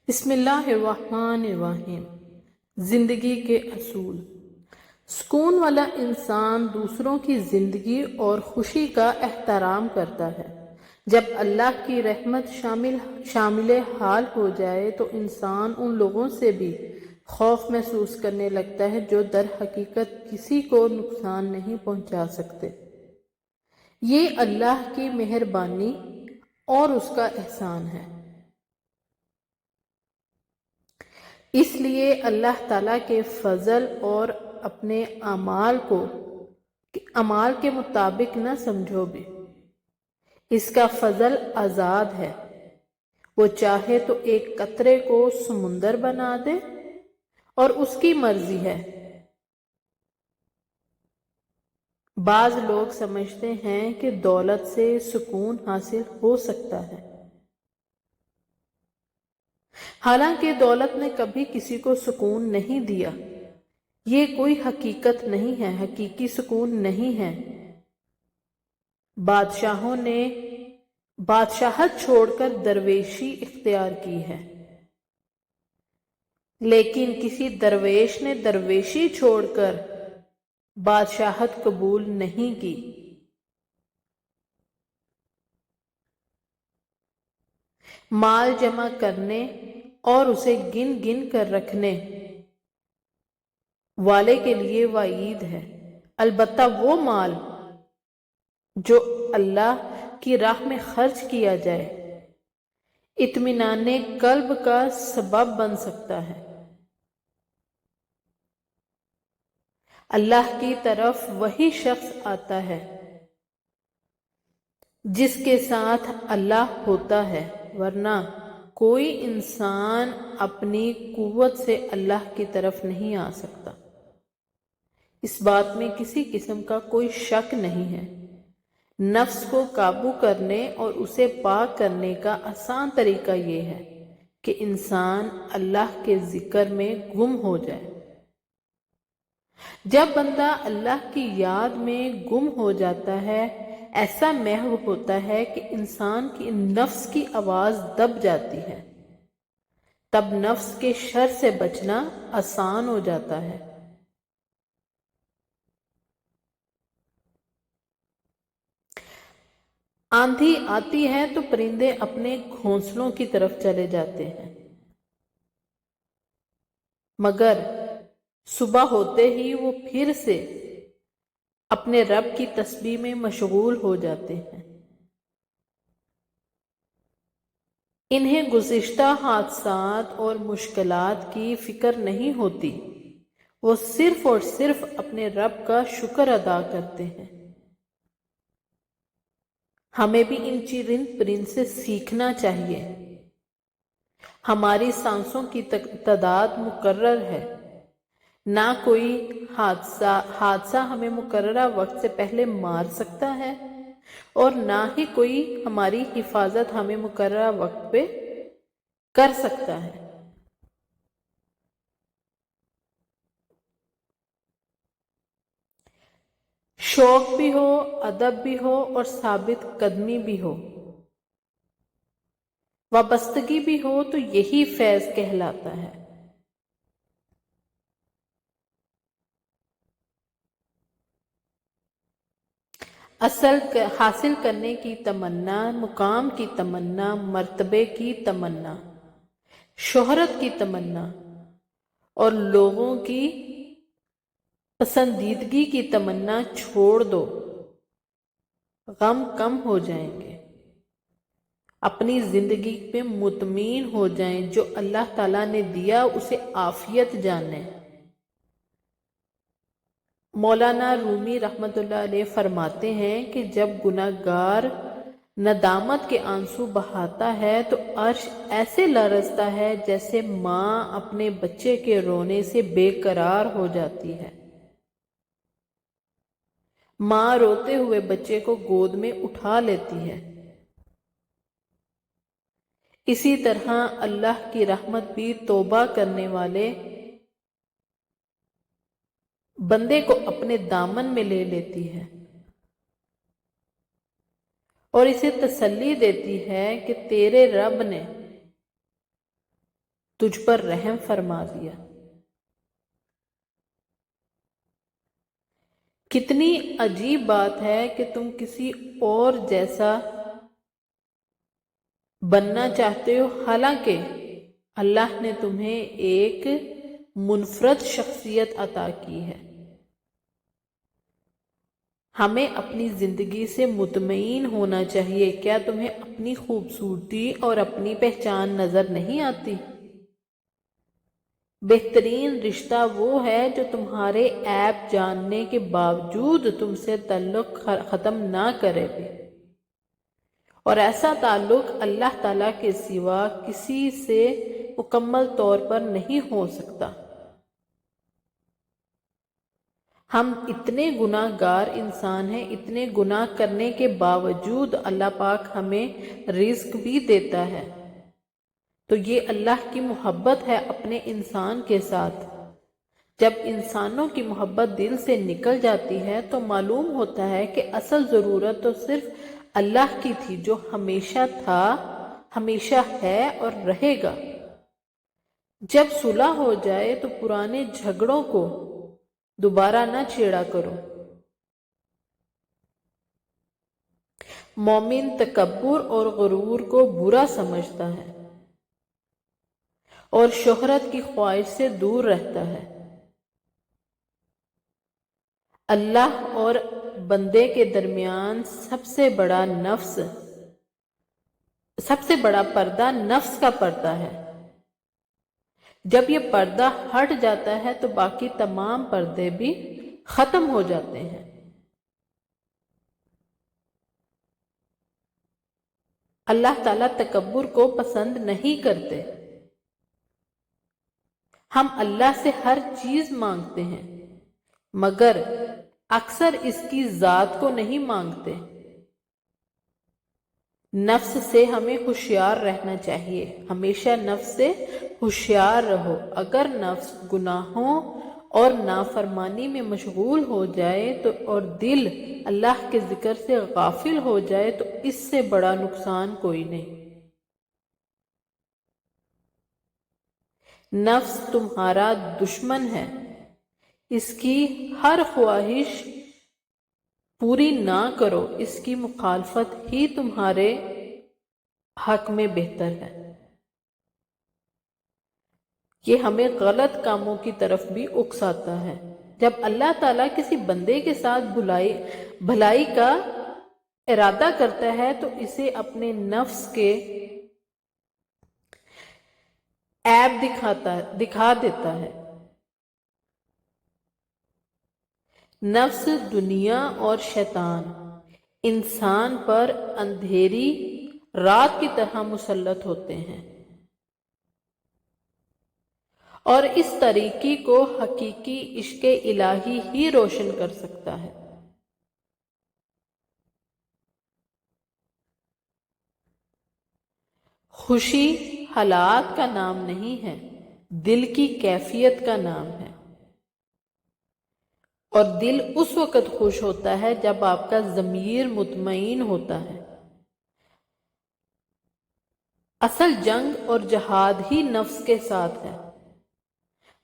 بسم اللہ الرحمن الرحیم۔ زندگی کے اصول۔ سکون والا انسان دوسروں کی زندگی اور خوشی کا احترام کرتا ہے۔ جب اللہ کی رحمت شامل حال ہو جائے تو انسان ان لوگوں سے بھی خوف محسوس کرنے لگتا ہے جو در حقیقت کسی کو نقصان نہیں پہنچا سکتے۔ یہ اللہ کی مہربانی اور اس کا احسان ہے۔ اس لیے اللہ تعالیٰ کے فضل اور اپنے اعمال کے مطابق نہ سمجھو بھی۔ اس کا فضل آزاد ہے، وہ چاہے تو ایک قطرے کو سمندر بنا دے اور اس کی مرضی ہے۔ بعض لوگ سمجھتے ہیں کہ دولت سے سکون حاصل ہو سکتا ہے، حالانکہ دولت نے کبھی کسی کو سکون نہیں دیا۔ یہ کوئی حقیقت نہیں ہے، حقیقی سکون نہیں ہے۔ بادشاہوں نے بادشاہت چھوڑ کر درویشی اختیار کی ہے، لیکن کسی درویش نے درویشی چھوڑ کر بادشاہت قبول نہیں کی۔ مال جمع کرنے اور اسے گن گن کر رکھنے والے کے لیے وعید ہے، البتہ وہ مال جو اللہ کی راہ میں خرچ کیا جائے اطمینان قلب کا سبب بن سکتا ہے۔ اللہ کی طرف وہی شخص آتا ہے جس کے ساتھ اللہ ہوتا ہے، ورنہ کوئی انسان اپنی قوت سے اللہ کی طرف نہیں آ سکتا۔ اس بات میں کسی قسم کا کوئی شک نہیں ہے۔ نفس کو قابو کرنے اور اسے پاک کرنے کا آسان طریقہ یہ ہے کہ انسان اللہ کے ذکر میں گم ہو جائے۔ جب بندہ اللہ کی یاد میں گم ہو جاتا ہے، ایسا محو ہوتا ہے کہ انسان کی نفس کی آواز دب جاتی ہے، تب نفس کے شر سے بچنا آسان ہو جاتا ہے۔ آندھی آتی ہے تو پرندے اپنے گھونسلوں کی طرف چلے جاتے ہیں، مگر صبح ہوتے ہی وہ پھر سے اپنے رب کی تسبیح میں مشغول ہو جاتے ہیں۔ انہیں گزشتہ حادثات اور مشکلات کی فکر نہیں ہوتی، وہ صرف اور صرف اپنے رب کا شکر ادا کرتے ہیں۔ ہمیں بھی ان چرند پرند سے سیکھنا چاہیے۔ ہماری سانسوں کی تعداد مقرر ہے، نہ کوئی حادثہ ہمیں مقررہ وقت سے پہلے مار سکتا ہے اور نہ ہی کوئی ہماری حفاظت ہمیں مقررہ وقت پہ کر سکتا ہے۔ شوق بھی ہو، ادب بھی ہو اور ثابت قدمی بھی ہو، وابستگی بھی ہو تو یہی فیض کہلاتا ہے۔ حاصل کرنے کی تمنا، مقام کی تمنا، مرتبے کی تمنا، شہرت کی تمنا اور لوگوں کی پسندیدگی کی تمنا چھوڑ دو، غم کم ہو جائیں گے۔ اپنی زندگی میں مطمئن ہو جائیں، جو اللہ تعالیٰ نے دیا اسے عافیت جانیں۔ مولانا رومی رحمۃ اللہ علیہ فرماتے ہیں کہ جب گناہ گار ندامت کے آنسو بہاتا ہے تو عرش ایسے لرزتا ہے جیسے ماں اپنے بچے کے رونے سے بے قرار ہو جاتی ہے۔ ماں روتے ہوئے بچے کو گود میں اٹھا لیتی ہے۔ اسی طرح اللہ کی رحمت بھی توبہ کرنے والے بندے کو اپنے دامن میں لے لیتی ہے اور اسے تسلی دیتی ہے کہ تیرے رب نے تجھ پر رحم فرما دیا۔ کتنی عجیب بات ہے کہ تم کسی اور جیسا بننا چاہتے ہو، حالانکہ اللہ نے تمہیں ایک منفرد شخصیت عطا کی ہے۔ ہمیں اپنی زندگی سے مطمئن ہونا چاہیے۔ کیا تمہیں اپنی خوبصورتی اور اپنی پہچان نظر نہیں آتی؟ بہترین رشتہ وہ ہے جو تمہارے عیب جاننے کے باوجود تم سے تعلق ختم نہ کرے بھی، اور ایسا تعلق اللہ تعالیٰ کے سوا کسی سے مکمل طور پر نہیں ہو سکتا۔ ہم اتنے گناہ گار انسان ہیں، اتنے گناہ کرنے کے باوجود اللہ پاک ہمیں رزق بھی دیتا ہے، تو یہ اللہ کی محبت ہے اپنے انسان کے ساتھ۔ جب انسانوں کی محبت دل سے نکل جاتی ہے تو معلوم ہوتا ہے کہ اصل ضرورت تو صرف اللہ کی تھی، جو ہمیشہ تھا، ہمیشہ ہے اور رہے گا۔ جب صلح ہو جائے تو پرانے جھگڑوں کو دوبارہ نہ چھیڑا کرو۔ مومن تکبر اور غرور کو برا سمجھتا ہے اور شہرت کی خواہش سے دور رہتا ہے۔ اللہ اور بندے کے درمیان سب سے بڑا پردہ نفس کا پردہ ہے۔ جب یہ پردہ ہٹ جاتا ہے تو باقی تمام پردے بھی ختم ہو جاتے ہیں۔ اللہ تعالیٰ تکبر کو پسند نہیں کرتے۔ ہم اللہ سے ہر چیز مانگتے ہیں مگر اکثر اس کی ذات کو نہیں مانگتے۔ نفس سے ہمیں ہوشیار رہنا چاہیے، ہمیشہ نفس سے ہوشیار رہو۔ اگر نفس گناہوں اور نافرمانی میں مشغول ہو جائے اور دل اللہ کے ذکر سے غافل ہو جائے تو اس سے بڑا نقصان کوئی نہیں۔ نفس تمہارا دشمن ہے، اس کی ہر خواہش پوری نہ کرو، اس کی مخالفت ہی تمہارے حق میں بہتر ہے۔ یہ ہمیں غلط کاموں کی طرف بھی اکساتا ہے۔ جب اللہ تعالیٰ کسی بندے کے ساتھ بھلائی کا ارادہ کرتا ہے تو اسے اپنے نفس کے عیب دکھا دیتا ہے۔ نفس، دنیا اور شیطان انسان پر اندھیری رات کی طرح مسلط ہوتے ہیں، اور اس طریقے کو حقیقی عشق الہی ہی روشن کر سکتا ہے۔ خوشی حالات کا نام نہیں ہے، دل کی کیفیت کا نام ہے، اور دل اس وقت خوش ہوتا ہے جب آپ کا ضمیر مطمئن ہوتا ہے۔ اصل جنگ اور جہاد ہی نفس کے ساتھ ہے۔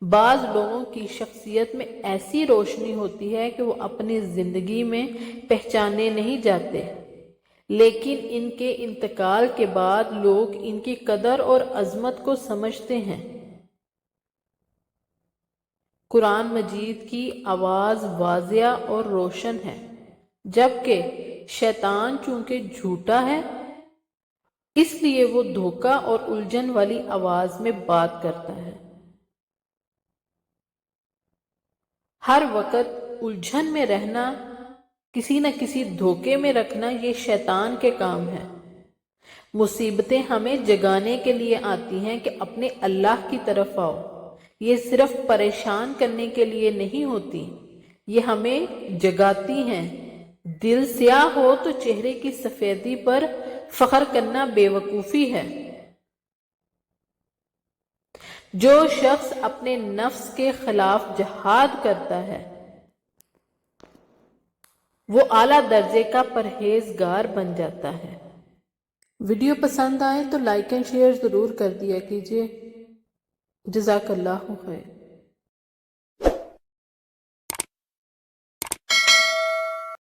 بعض لوگوں کی شخصیت میں ایسی روشنی ہوتی ہے کہ وہ اپنی زندگی میں پہچانے نہیں جاتے، لیکن ان کے انتقال کے بعد لوگ ان کی قدر اور عظمت کو سمجھتے ہیں۔ قرآن مجید کی آواز واضح اور روشن ہے، جبکہ شیطان چونکہ جھوٹا ہے اس لیے وہ دھوکہ اور الجھن والی آواز میں بات کرتا ہے۔ ہر وقت الجھن میں رہنا، کسی نہ کسی دھوکے میں رکھنا، یہ شیطان کے کام ہے۔ مصیبتیں ہمیں جگانے کے لیے آتی ہیں کہ اپنے اللہ کی طرف آؤ، یہ صرف پریشان کرنے کے لیے نہیں ہوتی، یہ ہمیں جگاتی ہیں۔ دل سیاہ ہو تو چہرے کی سفیدی پر فخر کرنا بے وقوفی ہے۔ جو شخص اپنے نفس کے خلاف جہاد کرتا ہے وہ اعلیٰ درجے کا پرہیزگار بن جاتا ہے۔ ویڈیو پسند آئے تو لائک اینڈ شیئر ضرور کر دیا کیجیے۔ جزاک اللہ خیر.